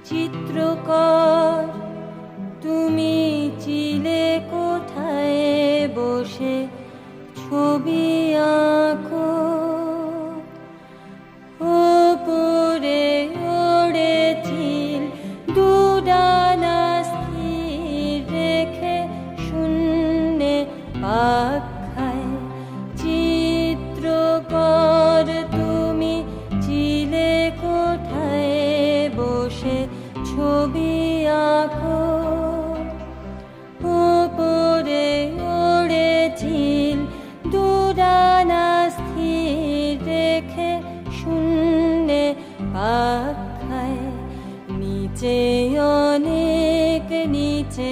চিত্রকর তুমি চিলে কোথায় বসে ছবি আঁকো, ওপরে ওড়ে চিল দুডানা স্থির রেখে শূন্যে পাক খায়। চিত্রকর তুমি চিলে কোঠায় বসে ছবি আঁকো, ওপরে ওড়ে চিল দুডানা স্থির রেখে শূন্যে পাক খায়। নিচে অনেক নিচে